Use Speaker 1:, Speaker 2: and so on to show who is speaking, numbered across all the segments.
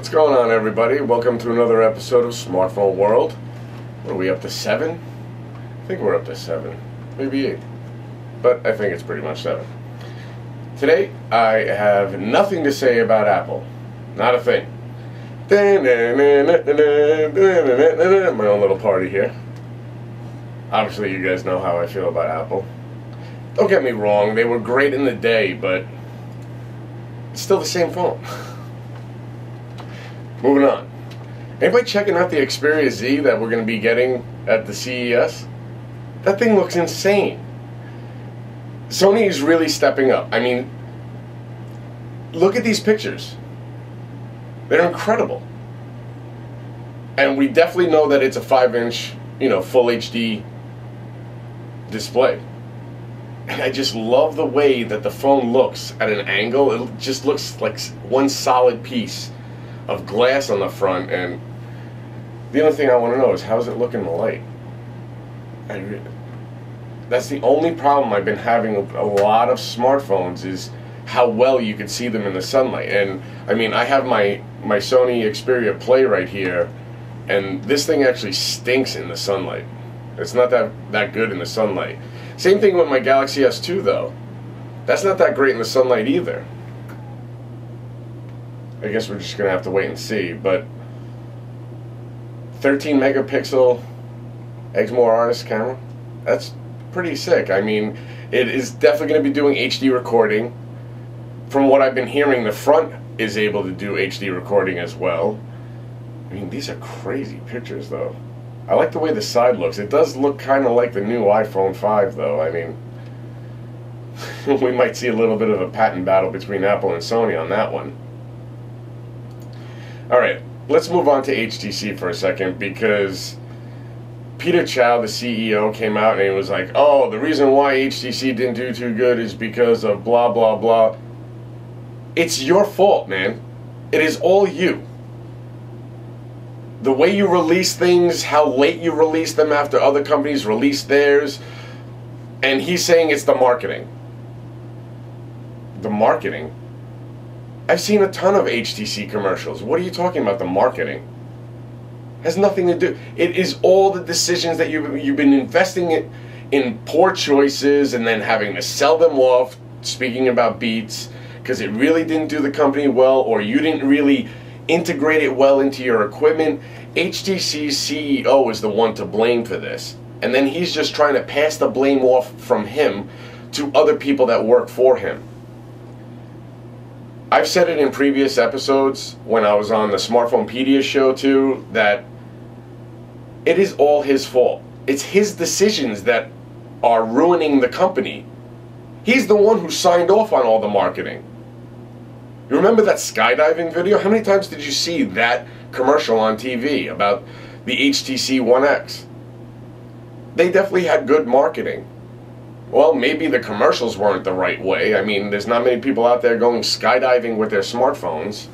Speaker 1: What's going on, everybody? Welcome to another episode of Smartphone World. What are we up to, 7? I think we're up to 7, maybe 8, but I think it's pretty much 7. Today, I have nothing to say about Apple. Not a thing. My own little party here. Obviously, you guys know how I feel about Apple. Don't get me wrong, they were great in the day, but it's still the same phone. Moving on. Anybody checking out the Experia Z that we're going to be getting at the CES? That thing looks insane. Sony is really stepping up. I mean, look at these pictures. They're incredible. And we definitely know that it's a 5-inch, full HD display. And I just love the way that the phone looks at an angle. It just looks like one solid piece of glass on the front, and the only thing I want to know is how does it look in the light? That's the only problem I've been having with a lot of smartphones, is how well you can see them in the sunlight. And I mean, I have my Sony Experia Play right here, and this thing actually stinks in the sunlight. It's not that good in the sunlight. Same thing with my Galaxy S2 though. That's not that great in the sunlight either. I guess we're just going to have to wait and see, but 13 megapixel Exmor Artist camera, that's pretty sick. I mean, it is definitely going to be doing HD recording. From what I've been hearing, the front is able to do HD recording as well. I mean, these are crazy pictures though. I like the way the side looks. It does look kind of like the new iPhone 5 though. I mean, we might see a little bit of a patent battle between Apple and Sony on that one. Alright, let's move on to HTC for a second, because Peter Chow, the CEO, came out and he was like, oh, the reason why HTC didn't do too good is because of blah blah blah. It's your fault, man. It is all you. The way you release things, how late you release them after other companies release theirs, and he's saying it's the marketing. The marketing? I've seen a ton of HTC commercials. What are you talking about, the marketing? Has nothing to do. It is all the decisions that you've been investing in poor choices and then having to sell them off, speaking about Beats, because it really didn't do the company well, or you didn't really integrate it well into your equipment. HTC's CEO is the one to blame for this. And then he's just trying to pass the blame off from him to other people that work for him. I've said it in previous episodes when I was on the Smartphonepedia show too, that it is all his fault. It's his decisions that are ruining the company. He's the one who signed off on all the marketing. You remember that skydiving video? How many times did you see that commercial on TV about the HTC One X? They definitely had good marketing. Well, maybe the commercials weren't the right way. I mean, there's not many people out there going skydiving with their smartphones.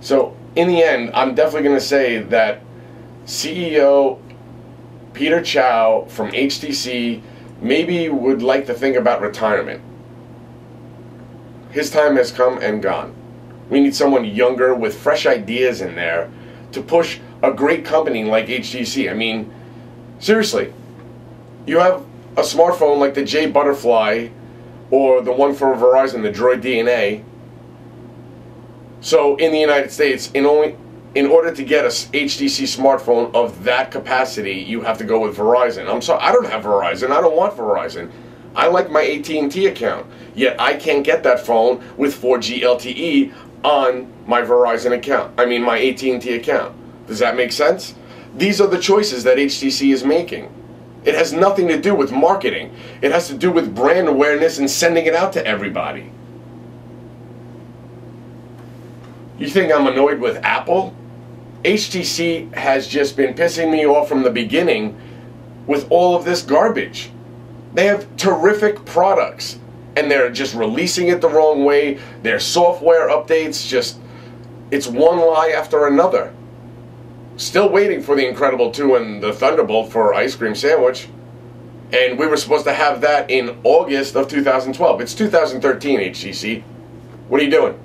Speaker 1: So, in the end, I'm definitely going to say that CEO Peter Chow from HTC maybe would like to think about retirement. His time has come and gone. We need someone younger with fresh ideas in there to push a great company like HTC. I mean, seriously, you have a smartphone like the J Butterfly, or the one for Verizon, the Droid DNA. So in the United States, in order to get a HTC smartphone of that capacity, you have to go with Verizon. I'm sorry, I don't have Verizon. I don't want Verizon. I like my AT&T account. Yet I can't get that phone with 4G LTE on my Verizon account. I mean, my AT&T account. Does that make sense? These are the choices that HTC is making. It has nothing to do with marketing. It has to do with brand awareness and sending it out to everybody. You think I'm annoyed with Apple? HTC has just been pissing me off from the beginning with all of this garbage. They have terrific products, and they're just releasing it the wrong way. Their software updates, it's one lie after another. Still waiting for the Incredible 2 and the Thunderbolt for Ice Cream Sandwich. And we were supposed to have that in August of 2012. It's 2013, HTC. What are you doing?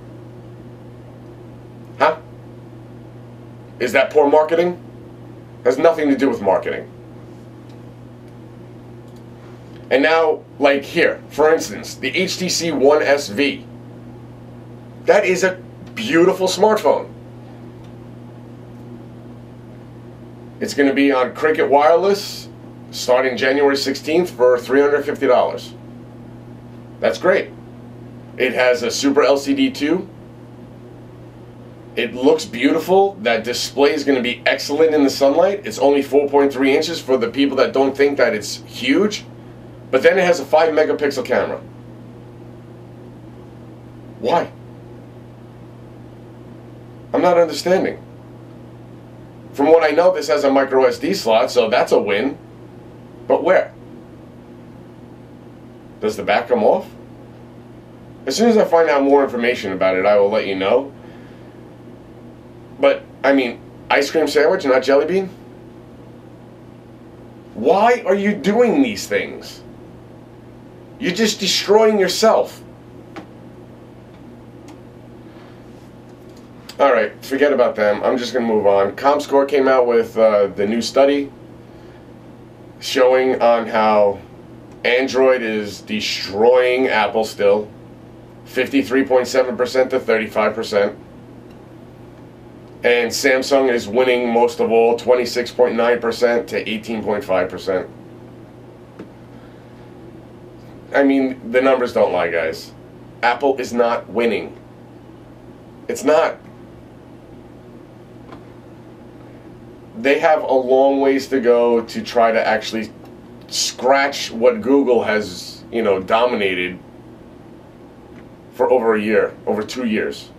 Speaker 1: Is that poor marketing? Has nothing to do with marketing. And now, like here, for instance, the HTC One SV. That is a beautiful smartphone. It's going to be on Cricket Wireless starting January 16th for $350. That's great. It has a Super LCD too. It looks beautiful. That display is going to be excellent in the sunlight. It's only 4.3 inches for the people that don't think that it's huge. But then it has a 5 megapixel camera. Why? I'm not understanding. From what I know, this has a micro SD slot, so that's a win. But where? Does the back come off? As soon as I find out more information about it, I will let you know. But, I mean, ice cream sandwich, not jelly bean? Why are you doing these things? You're just destroying yourself. Alright, forget about them. I'm just going to move on. ComScore came out with the new study showing on how Android is destroying Apple still. 53.7% to 35%. And Samsung is winning most of all, 26.9% to 18.5%. I mean, the numbers don't lie, guys. Apple is not winning. It's not. They have a long ways to go to try to actually scratch what Google has, dominated for over a year, over 2 years.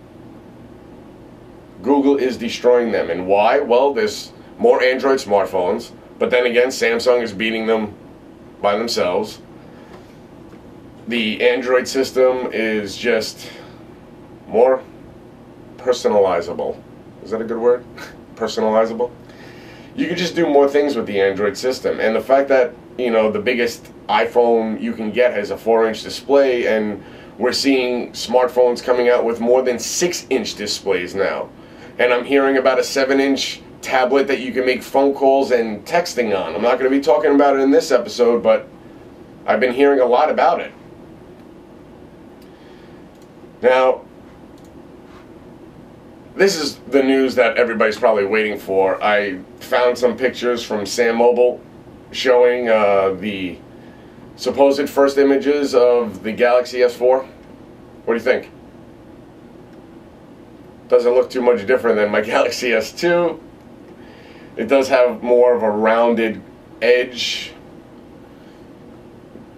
Speaker 1: Google is destroying them. And why? Well, there's more Android smartphones, but then again, Samsung is beating them by themselves. The Android system is just more personalizable. Is that a good word? Personalizable? You can just do more things with the Android system. And the fact that, the biggest iPhone you can get has a 4-inch display, and we're seeing smartphones coming out with more than 6-inch displays now. And I'm hearing about a 7-inch tablet that you can make phone calls and texting on. I'm not going to be talking about it in this episode, but I've been hearing a lot about it. Now, this is the news that everybody's probably waiting for. I found some pictures from Sam Mobile showing the supposed first images of the Galaxy S4. What do you think? Doesn't look too much different than my Galaxy S2. It does have more of a rounded edge.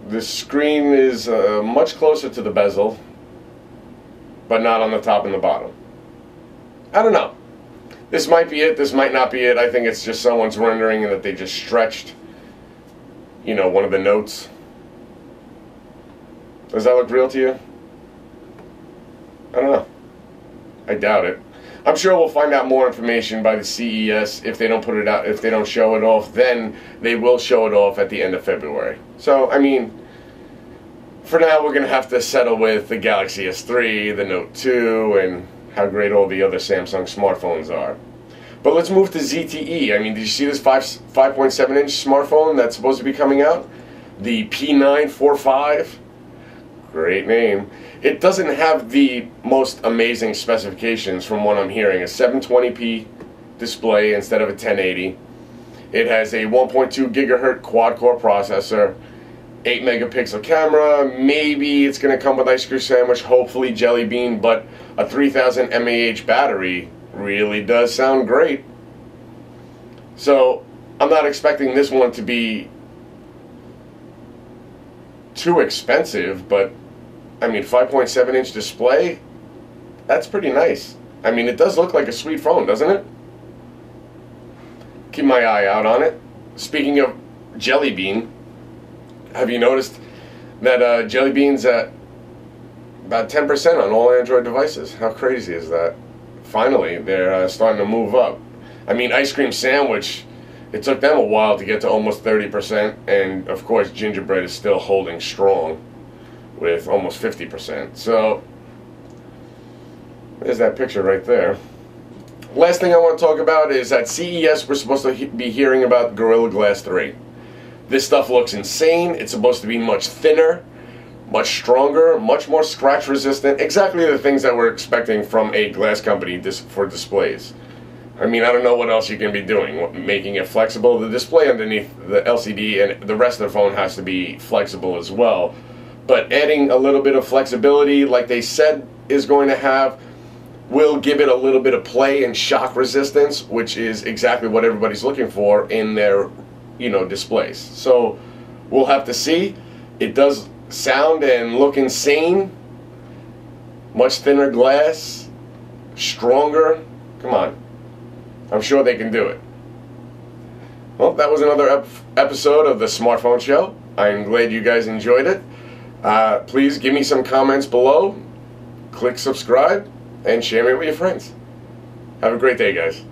Speaker 1: The screen is much closer to the bezel, but not on the top and the bottom. I don't know. This might be it, this might not be it. I think it's just someone's rendering and that they just stretched, one of the notes. Does that look real to you? I don't know. I doubt it. I'm sure we'll find out more information by the CES. If they don't put it out, if they don't show it off, then they will show it off at the end of February. So, I mean, for now we're going to have to settle with the Galaxy S3, the Note 2, and how great all the other Samsung smartphones are. But let's move to ZTE. I mean, did you see this 5.7-inch smartphone that's supposed to be coming out? The P945. Great name. It doesn't have the most amazing specifications from what I'm hearing. A 720p display instead of a 1080. It has a 1.2 gigahertz quad-core processor, 8 megapixel camera. Maybe it's going to come with ice cream sandwich, hopefully jelly bean, but a 3000 mAh battery really does sound great. So I'm not expecting this one to be too expensive, but I mean, 5.7-inch display, that's pretty nice. I mean, it does look like a sweet phone, doesn't it? Keep my eye out on it. Speaking of jelly bean, have you noticed that jelly bean's at about 10% on all Android devices? How crazy is that? Finally, they're starting to move up. I mean, ice cream sandwich, it took them a while to get to almost 30%, and of course gingerbread is still holding strong with almost 50%. So there's that picture right there. Last thing I want to talk about is at CES we're supposed to be hearing about Gorilla Glass 3. This stuff looks insane. It's supposed to be much thinner, much stronger, much more scratch resistant. Exactly the things that we're expecting from a glass company for displays. I mean, I don't know what else you can be doing. Making it flexible. The display underneath the LCD and the rest of the phone has to be flexible as well. But adding a little bit of flexibility, like they said is going to have, will give it a little bit of play and shock resistance, which is exactly what everybody's looking for in their, displays. So we'll have to see. It does sound and look insane. Much thinner glass, stronger. Come on. I'm sure they can do it. Well, that was another episode of the Smartphone Show. I'm glad you guys enjoyed it. Please give me some comments below. Click subscribe and share me with your friends. Have a great day, guys.